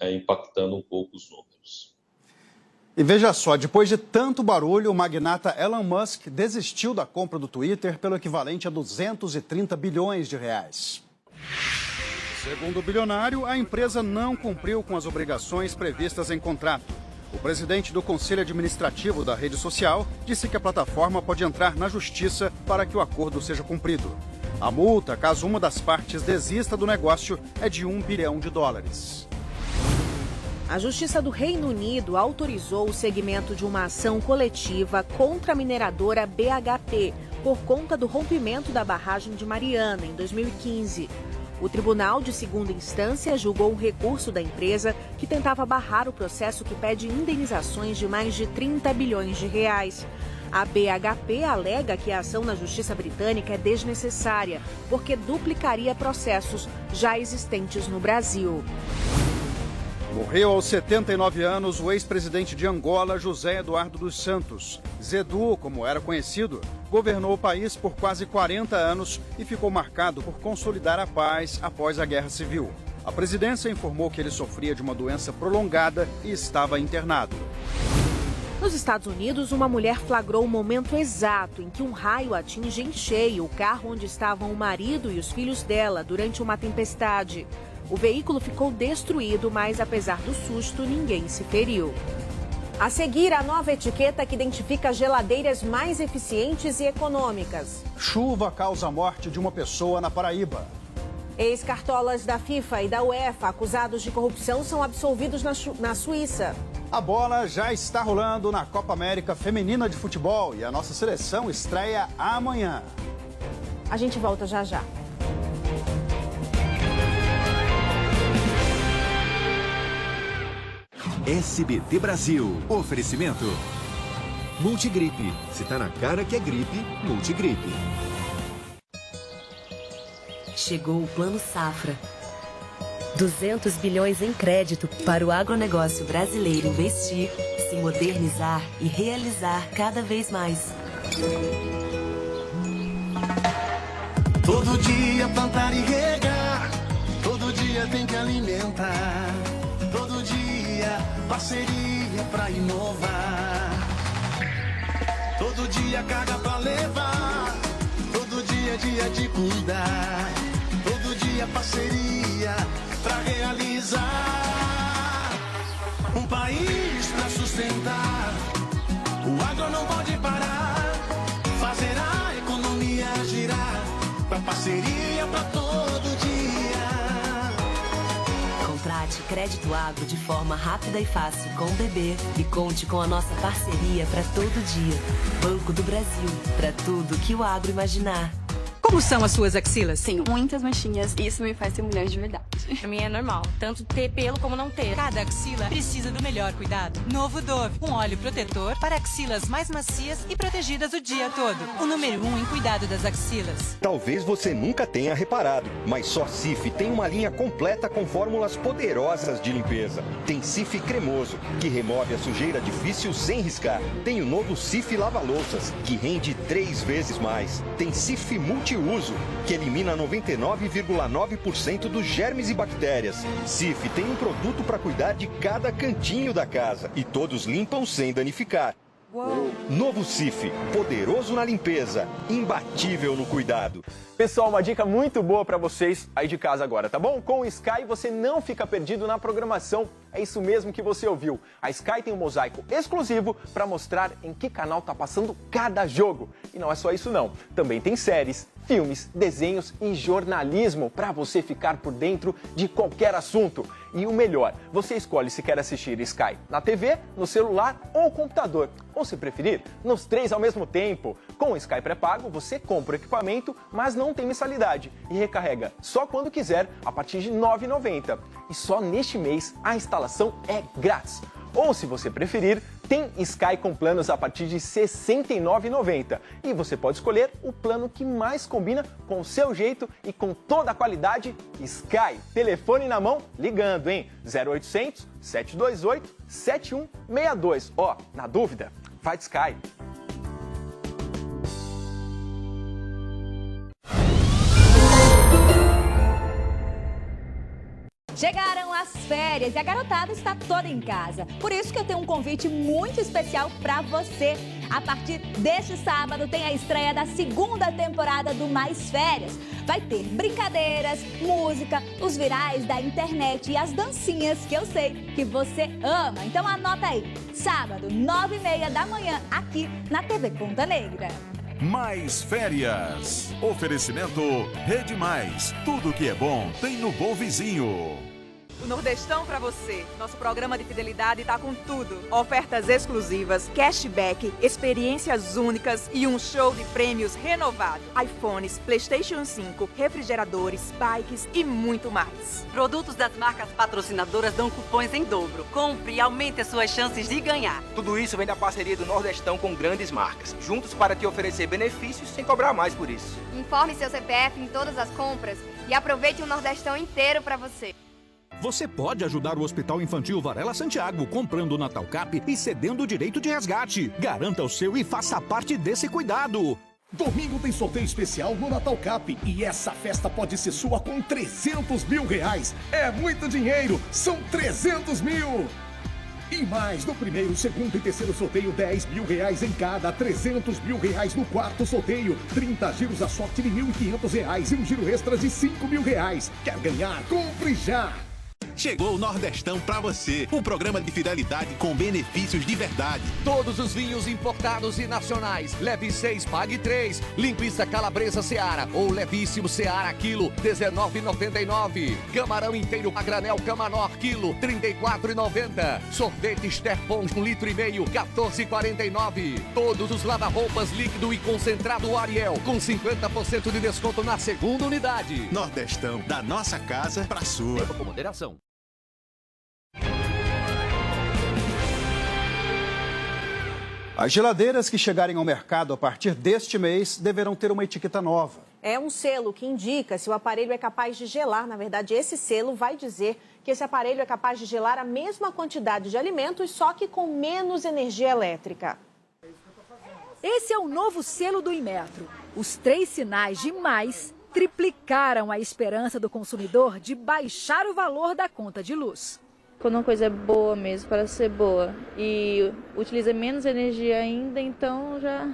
impactando um pouco os números. E veja só, depois de tanto barulho, o magnata Elon Musk desistiu da compra do Twitter pelo equivalente a 230 bilhões de reais. Segundo o bilionário, a empresa não cumpriu com as obrigações previstas em contrato. O presidente do Conselho Administrativo da rede social disse que a plataforma pode entrar na justiça para que o acordo seja cumprido. A multa, caso uma das partes desista do negócio, é de $1 bilhão. A Justiça do Reino Unido autorizou o segmento de uma ação coletiva contra a mineradora BHP por conta do rompimento da barragem de Mariana em 2015. O Tribunal de Segunda Instância julgou um recurso da empresa que tentava barrar o processo que pede indenizações de mais de 30 bilhões de reais. A BHP alega que a ação na Justiça Britânica é desnecessária, porque duplicaria processos já existentes no Brasil. Morreu aos 79 anos o ex-presidente de Angola, José Eduardo dos Santos. Zedu, como era conhecido, governou o país por quase 40 anos e ficou marcado por consolidar a paz após a Guerra Civil. A presidência informou que ele sofria de uma doença prolongada e estava internado. Nos Estados Unidos, uma mulher flagrou o momento exato em que um raio atinge em cheio o carro onde estavam o marido e os filhos dela durante uma tempestade. O veículo ficou destruído, mas apesar do susto, ninguém se feriu. A seguir, a nova etiqueta que identifica geladeiras mais eficientes e econômicas. Chuva causa a morte de uma pessoa na Paraíba. Ex-cartolas da FIFA e da UEFA acusados de corrupção são absolvidos na Suíça. A bola já está rolando na Copa América Feminina de Futebol e a nossa seleção estreia amanhã. A gente volta já já. SBT Brasil. Oferecimento. Multigripe. Se tá na cara que é gripe, Multigripe. Chegou o Plano Safra. 200 bilhões em crédito para o agronegócio brasileiro investir, se modernizar e realizar cada vez mais. Todo dia plantar e regar, todo dia tem que alimentar, todo dia parceria pra inovar, todo dia carga pra levar, todo dia dia de cuidar, todo dia parceria pra realizar um país pra sustentar. O agro não pode parar, fazer a economia girar, pra parceria pra todo dia. Contrate crédito agro de forma rápida e fácil com o BB e conte com a nossa parceria para todo dia. Banco do Brasil, para tudo que o agro imaginar. Como são as suas axilas? Tenho muitas manchinhas e isso me faz ser mulher de verdade. Pra mim é normal, tanto ter pelo como não ter. Cada axila precisa do melhor cuidado. Novo Dove, um óleo protetor para axilas mais macias e protegidas o dia todo. O número 1 em cuidado das axilas. Talvez você nunca tenha reparado, mas só Cif tem uma linha completa com fórmulas poderosas de limpeza. Tem Cif cremoso, que remove a sujeira difícil sem riscar. Tem o novo Cif lava-louças, que rende 3 vezes mais. Tem Cif multiuso, que elimina 99,9% dos germes e bactérias. Cif tem um produto para cuidar de cada cantinho da casa e todos limpam sem danificar. Uou. Novo Cif, poderoso na limpeza, imbatível no cuidado. Pessoal, uma dica muito boa para vocês aí de casa agora, tá bom? Com o Sky você não fica perdido na programação. É isso mesmo que você ouviu. A Sky tem um mosaico exclusivo para mostrar em que canal tá passando cada jogo. E não é só isso não. Também tem séries, filmes, desenhos e jornalismo para você ficar por dentro de qualquer assunto. E o melhor, você escolhe se quer assistir Sky na TV, no celular ou computador. Ou se preferir, nos 3 ao mesmo tempo. Com o Sky pré-pago, você compra o equipamento, mas não tem mensalidade e recarrega só quando quiser a partir de R$ 9,90. E só neste mês a instalação é grátis. Ou se você preferir, tem Sky com planos a partir de R$ 69,90. E você pode escolher o plano que mais combina com o seu jeito e com toda a qualidade. Sky, telefone na mão, ligando, hein? 0800 728 7162. Ó, na dúvida, vai de Sky. Chegaram as férias e a garotada está toda em casa. Por isso que eu tenho um convite muito especial para você. A partir deste sábado tem a estreia da segunda temporada do Mais Férias. Vai ter brincadeiras, música, os virais da internet e as dancinhas que eu sei que você ama. Então anota aí, sábado, 9h30 da manhã, aqui na TV Ponta Negra. Mais Férias. Oferecimento Rede Mais. Tudo que é bom tem no Bom Vizinho. O Nordestão pra você. Nosso programa de fidelidade tá com tudo. Ofertas exclusivas, cashback, experiências únicas e um show de prêmios renovado. iPhones, PlayStation 5, refrigeradores, bikes e muito mais. Produtos das marcas patrocinadoras dão cupons em dobro. Compre e aumente as suas chances de ganhar. Tudo isso vem da parceria do Nordestão com grandes marcas. Juntos para te oferecer benefícios sem cobrar mais por isso. Informe seu CPF em todas as compras e aproveite o Nordestão inteiro pra você. Você pode ajudar o Hospital Infantil Varela Santiago comprando o Natal Cap e cedendo o direito de resgate. Garanta o seu e faça parte desse cuidado. Domingo tem sorteio especial no Natal Cap e essa festa pode ser sua com 300 mil reais. É muito dinheiro, são 300 mil! E mais, no primeiro, segundo e terceiro sorteio, 10 mil reais em cada, 300 mil reais no quarto sorteio, 30 giros à sorte de R$1.500 e um giro extra de 5 mil reais. Quer ganhar? Compre já! Chegou o Nordestão pra você, um programa de fidelidade com benefícios de verdade. Todos os vinhos importados e nacionais. Leve 6, pague 3. Linguiça calabresa Seara ou levíssimo Seara quilo, R$19,99. Camarão inteiro a granel Camanor quilo, R$34,90. Sorvete Sterpon 1,5 litro, R$14,49. Todos os lava-roupas líquido e concentrado Ariel com 50% de desconto na segunda unidade. Nordestão, da nossa casa pra sua. Com moderação. As geladeiras que chegarem ao mercado a partir deste mês deverão ter uma etiqueta nova. É um selo que indica se o aparelho é capaz de gelar. Na verdade, esse selo vai dizer que esse aparelho é capaz de gelar a mesma quantidade de alimentos, só que com menos energia elétrica. Esse é o novo selo do Inmetro. Os 3 sinais de mais triplicaram a esperança do consumidor de baixar o valor da conta de luz. Quando uma coisa é boa mesmo, parece ser boa, e utiliza menos energia ainda, então já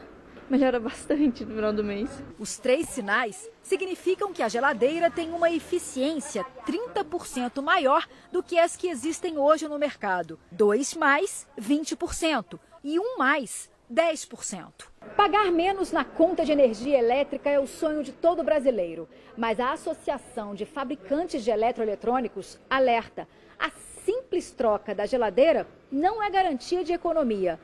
melhora bastante no final do mês. Os 3 sinais significam que a geladeira tem uma eficiência 30% maior do que as que existem hoje no mercado. 2 mais, 20%, e 1 mais, 10%. Pagar menos na conta de energia elétrica é o sonho de todo brasileiro, mas a Associação de Fabricantes de Eletroeletrônicos alerta: a simples troca da geladeira não é garantia de economia.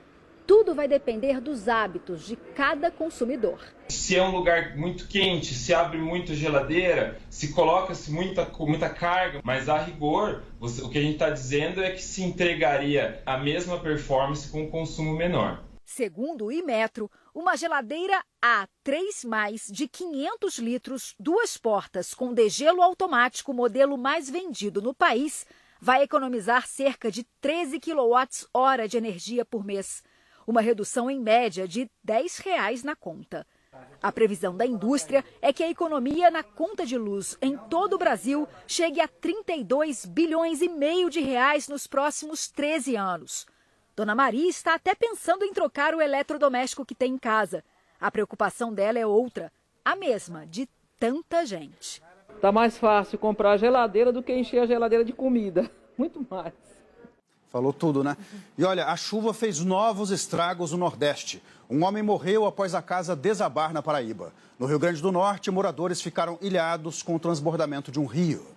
Tudo vai depender dos hábitos de cada consumidor. Se é um lugar muito quente, se abre muito geladeira, se coloca-se muita carga, mas a rigor, o que a gente está dizendo é que se entregaria a mesma performance com um consumo menor. Segundo o Inmetro, uma geladeira A3+, de 500 litros, 2 portas, com degelo automático, modelo mais vendido no país, vai economizar cerca de 13 kWh de energia por mês, uma redução em média de R$10 na conta. A previsão da indústria é que a economia na conta de luz em todo o Brasil chegue a 32 bilhões e meio de reais nos próximos 13 anos. Dona Maria está até pensando em trocar o eletrodoméstico que tem em casa. A preocupação dela é outra, a mesma de tanta gente. Tá mais fácil comprar a geladeira do que encher a geladeira de comida. Muito mais. Falou tudo, né? E olha, a chuva fez novos estragos no Nordeste. Um homem morreu após a casa desabar na Paraíba. No Rio Grande do Norte, moradores ficaram ilhados com o transbordamento de um rio.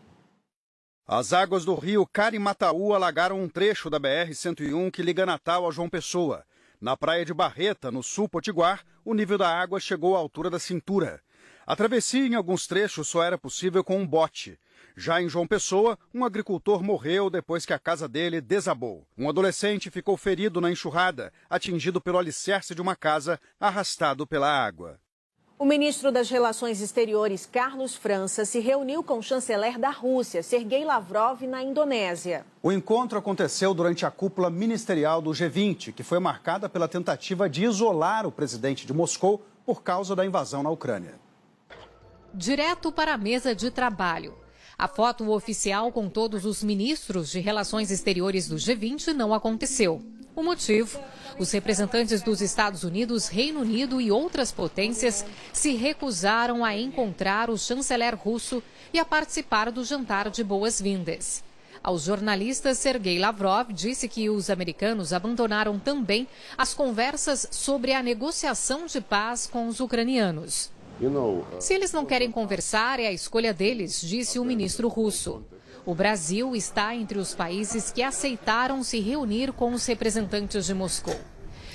As águas do rio Carimataú alagaram um trecho da BR-101 que liga Natal a João Pessoa. Na praia de Barreta, no sul potiguar, o nível da água chegou à altura da cintura. A travessia em alguns trechos só era possível com um bote. Já em João Pessoa, um agricultor morreu depois que a casa dele desabou. Um adolescente ficou ferido na enxurrada, atingido pelo alicerce de uma casa, arrastado pela água. O ministro das Relações Exteriores, Carlos França, se reuniu com o chanceler da Rússia, Sergei Lavrov, na Indonésia. O encontro aconteceu durante a cúpula ministerial do G20, que foi marcada pela tentativa de isolar o presidente de Moscou por causa da invasão na Ucrânia. Direto para a mesa de trabalho. A foto oficial com todos os ministros de Relações Exteriores do G20 não aconteceu. O motivo? Os representantes dos Estados Unidos, Reino Unido e outras potências se recusaram a encontrar o chanceler russo e a participar do jantar de boas-vindas. Aos jornalistas, Sergei Lavrov disse que os americanos abandonaram também as conversas sobre a negociação de paz com os ucranianos. Se eles não querem conversar, é a escolha deles, disse o ministro russo. O Brasil está entre os países que aceitaram se reunir com os representantes de Moscou.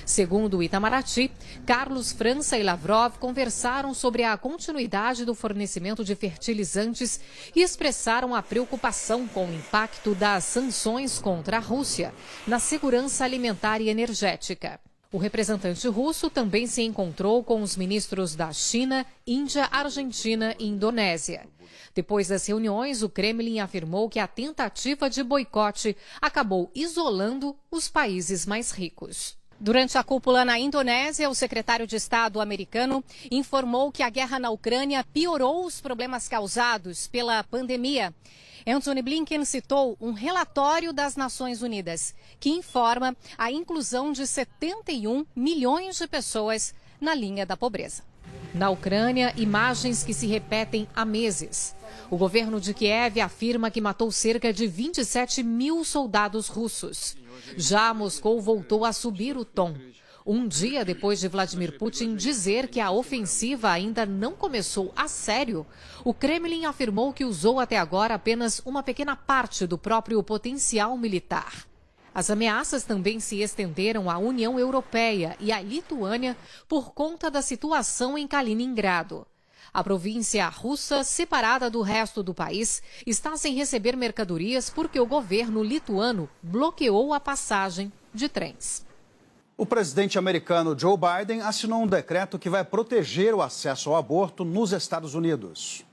Segundo o Itamaraty, Carlos França e Lavrov conversaram sobre a continuidade do fornecimento de fertilizantes e expressaram a preocupação com o impacto das sanções contra a Rússia na segurança alimentar e energética. O representante russo também se encontrou com os ministros da China, Índia, Argentina e Indonésia. Depois das reuniões, o Kremlin afirmou que a tentativa de boicote acabou isolando os países mais ricos. Durante a cúpula na Indonésia, o secretário de Estado americano informou que a guerra na Ucrânia piorou os problemas causados pela pandemia. Antony Blinken citou um relatório das Nações Unidas que informa a inclusão de 71 milhões de pessoas na linha da pobreza. Na Ucrânia, imagens que se repetem há meses. O governo de Kiev afirma que matou cerca de 27 mil soldados russos. Já Moscou voltou a subir o tom. Um dia depois de Vladimir Putin dizer que a ofensiva ainda não começou a sério, o Kremlin afirmou que usou até agora apenas uma pequena parte do próprio potencial militar. As ameaças também se estenderam à União Europeia e à Lituânia por conta da situação em Kaliningrado. A província russa, separada do resto do país, está sem receber mercadorias porque o governo lituano bloqueou a passagem de trens. O presidente americano Joe Biden assinou um decreto que vai proteger o acesso ao aborto nos Estados Unidos.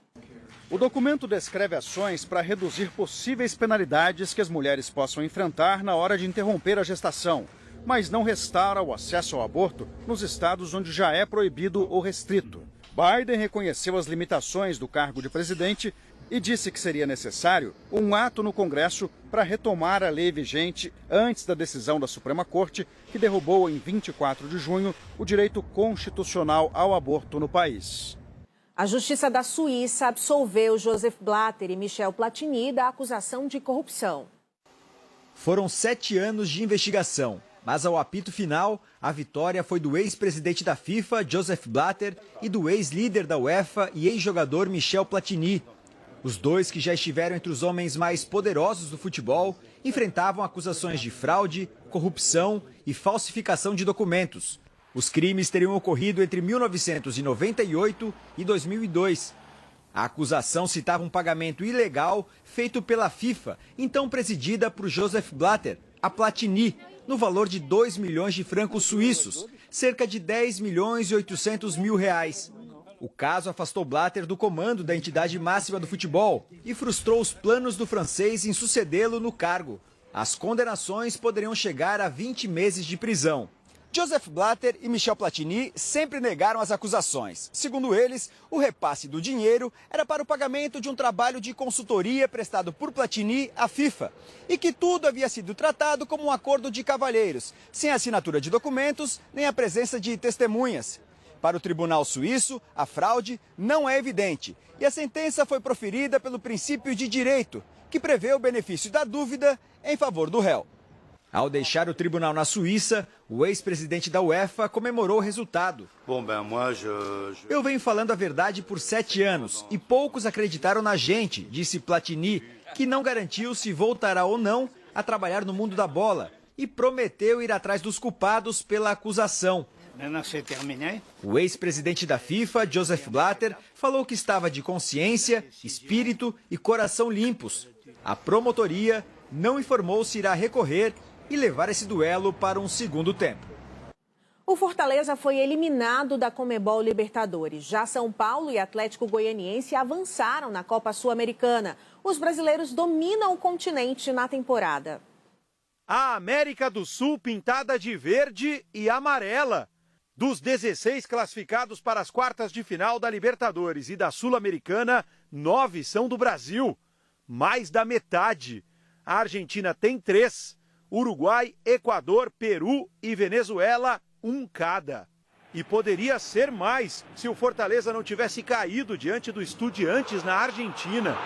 O documento descreve ações para reduzir possíveis penalidades que as mulheres possam enfrentar na hora de interromper a gestação, mas não restaura o acesso ao aborto nos estados onde já é proibido ou restrito. Biden reconheceu as limitações do cargo de presidente e disse que seria necessário um ato no Congresso para retomar a lei vigente antes da decisão da Suprema Corte, que derrubou em 24 de junho o direito constitucional ao aborto no país. A Justiça da Suíça absolveu Joseph Blatter e Michel Platini da acusação de corrupção. Foram 7 anos de investigação, mas ao apito final, a vitória foi do ex-presidente da FIFA, Joseph Blatter, e do ex-líder da UEFA e ex-jogador Michel Platini. Os dois, que já estiveram entre os homens mais poderosos do futebol, enfrentavam acusações de fraude, corrupção e falsificação de documentos. Os crimes teriam ocorrido entre 1998 e 2002. A acusação citava um pagamento ilegal feito pela FIFA, então presidida por Joseph Blatter, a Platini, no valor de 2 milhões de francos suíços, cerca de 10 milhões e 800 mil reais. O caso afastou Blatter do comando da entidade máxima do futebol e frustrou os planos do francês em sucedê-lo no cargo. As condenações poderiam chegar a 20 meses de prisão. Joseph Blatter e Michel Platini sempre negaram as acusações. Segundo eles, o repasse do dinheiro era para o pagamento de um trabalho de consultoria prestado por Platini à FIFA e que tudo havia sido tratado como um acordo de cavalheiros, sem assinatura de documentos nem a presença de testemunhas. Para o tribunal suíço, a fraude não é evidente e a sentença foi proferida pelo princípio de direito, que prevê o benefício da dúvida em favor do réu. Ao deixar o tribunal na Suíça, o ex-presidente da UEFA comemorou o resultado. Eu venho falando a verdade por 7 anos e poucos acreditaram na gente, disse Platini, que não garantiu se voltará ou não a trabalhar no mundo da bola e prometeu ir atrás dos culpados pela acusação. O ex-presidente da FIFA, Joseph Blatter, falou que estava de consciência, espírito e coração limpos. A promotoria não informou se irá recorrer e levar esse duelo para um segundo tempo. O Fortaleza foi eliminado da Conmebol Libertadores. Já São Paulo e Atlético Goianiense avançaram na Copa Sul-Americana. Os brasileiros dominam o continente na temporada. A América do Sul pintada de verde e amarela. Dos 16 classificados para as quartas de final da Libertadores e da Sul-Americana, 9 são do Brasil. mais da metade. A Argentina tem 3, Uruguai, Equador, Peru e Venezuela, 1 cada. E poderia ser mais se o Fortaleza não tivesse caído diante do Estudiantes na Argentina.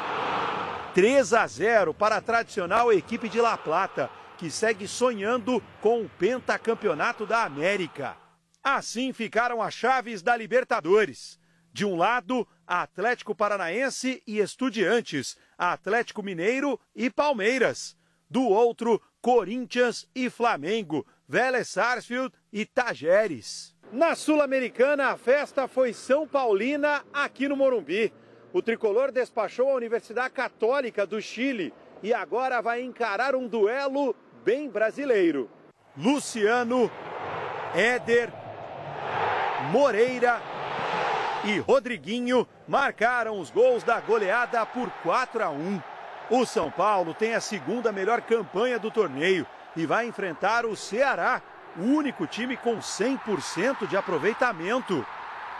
3-0 para a tradicional equipe de La Plata, que segue sonhando com o pentacampeonato da América. Assim ficaram as chaves da Libertadores. De um lado, Atlético Paranaense e Estudiantes, Atlético Mineiro e Palmeiras. Do outro, Corinthians e Flamengo, Vélez Sarsfield e Tajeres. Na Sul-Americana, a festa foi São Paulina aqui no Morumbi. O tricolor despachou a Universidade Católica do Chile e agora vai encarar um duelo bem brasileiro. Luciano, Éder, Moreira e Rodriguinho marcaram os gols da goleada por 4-1. O São Paulo tem a segunda melhor campanha do torneio e vai enfrentar o Ceará, o único time com 100% de aproveitamento.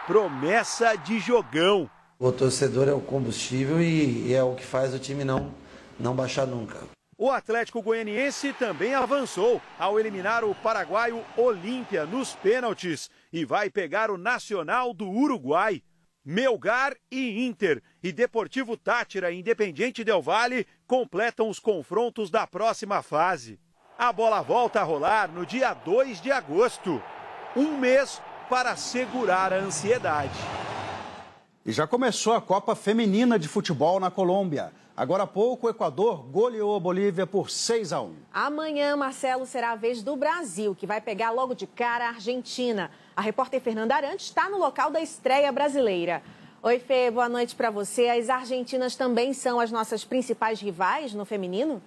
Promessa de jogão. O torcedor é o combustível e é o que faz o time não baixar nunca. O Atlético Goianiense também avançou ao eliminar o paraguaio Olímpia nos pênaltis e vai pegar o Nacional do Uruguai. Melgar e Inter e Deportivo Táchira e Independiente Del Valle completam os confrontos da próxima fase. A bola volta a rolar no dia 2 de agosto. Um mês para segurar a ansiedade. E já começou a Copa Feminina de Futebol na Colômbia. Agora há pouco, o Equador goleou a Bolívia por 6-1. Amanhã, Marcelo, será a vez do Brasil, que vai pegar logo de cara a Argentina. A repórter Fernanda Arantes está no local da estreia brasileira. Oi, Fê, boa noite para você. As argentinas também são as nossas principais rivais no feminino?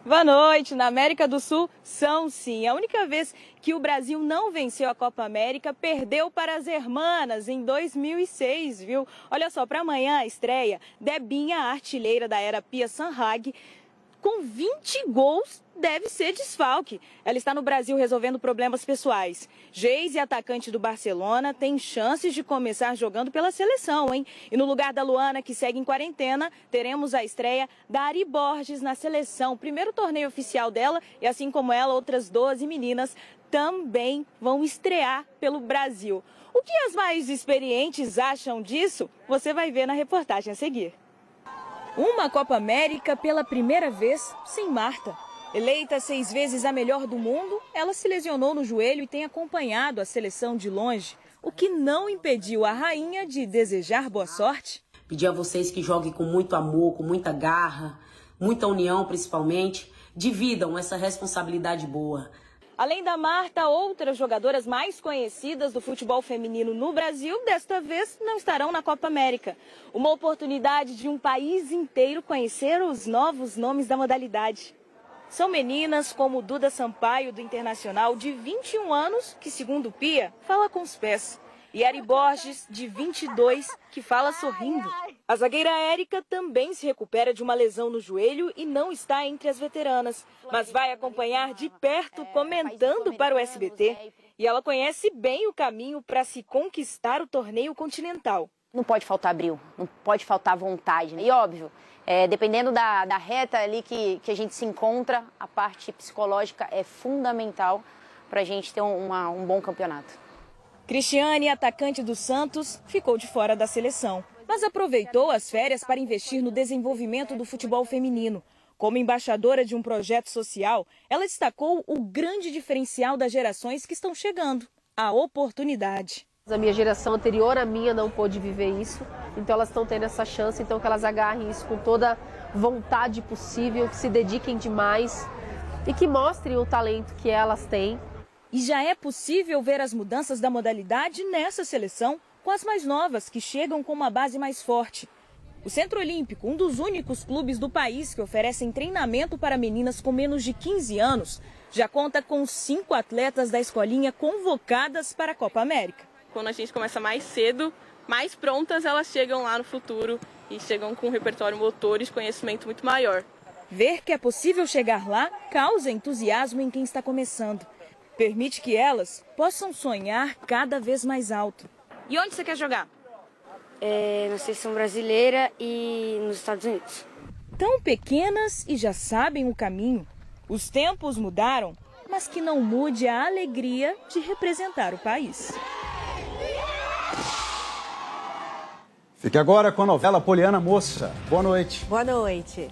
Boa noite. Na América do Sul, são sim. A única vez que o Brasil não venceu a Copa América, perdeu para as Hermanas em 2006, viu? Olha só, para amanhã a estreia, Debinha, a artilheira da era Pia Sanhag, com 20 gols, deve ser desfalque. Ela está no Brasil resolvendo problemas pessoais. Geise, atacante do Barcelona, tem chances de começar jogando pela seleção, hein? E no lugar da Luana, que segue em quarentena, teremos a estreia da Ari Borges na seleção. Primeiro torneio oficial dela e, assim como ela, outras 12 meninas também vão estrear pelo Brasil. O que as mais experientes acham disso? Você vai ver na reportagem a seguir. Uma Copa América pela primeira vez sem Marta. Eleita 6 vezes a melhor do mundo, ela se lesionou no joelho e tem acompanhado a seleção de longe, o que não impediu a rainha de desejar boa sorte. Pedir a vocês que joguem com muito amor, com muita garra, muita união principalmente, dividam essa responsabilidade boa. Além da Marta, outras jogadoras mais conhecidas do futebol feminino no Brasil, desta vez não estarão na Copa América. Uma oportunidade de um país inteiro conhecer os novos nomes da modalidade. São meninas como Duda Sampaio, do Internacional, de 21 anos, que, segundo Pia, fala com os pés. E Ari Borges, de 22, que fala sorrindo. A zagueira Érica também se recupera de uma lesão no joelho e não está entre as veteranas, mas vai acompanhar de perto, comentando para o SBT. E ela conhece bem o caminho para se conquistar o torneio continental. Não pode faltar brilho, não pode faltar vontade. E óbvio, dependendo da reta ali que a gente se encontra, a parte psicológica é fundamental para a gente ter um bom campeonato. Cristiane, atacante do Santos, ficou de fora da seleção, mas aproveitou as férias para investir no desenvolvimento do futebol feminino. Como embaixadora de um projeto social, ela destacou o grande diferencial das gerações que estão chegando, a oportunidade. A minha geração anterior, a minha, não pôde viver isso, então elas estão tendo essa chance, então que elas agarrem isso com toda vontade possível, que se dediquem demais e que mostrem o talento que elas têm. E já é possível ver as mudanças da modalidade nessa seleção com as mais novas, que chegam com uma base mais forte. O Centro Olímpico, um dos únicos clubes do país que oferecem treinamento para meninas com menos de 15 anos, já conta com 5 atletas da escolinha convocadas para a Copa América. Quando a gente começa mais cedo, mais prontas elas chegam lá no futuro e chegam com um repertório motor e conhecimento muito maior. Ver que é possível chegar lá causa entusiasmo em quem está começando. Permite que elas possam sonhar cada vez mais alto. E onde você quer jogar? na seleção brasileira e nos Estados Unidos. Tão pequenas e já sabem o caminho. Os tempos mudaram, mas que não mude a alegria de representar o país. Fique agora com a novela Poliana Moça. Boa noite. Boa noite.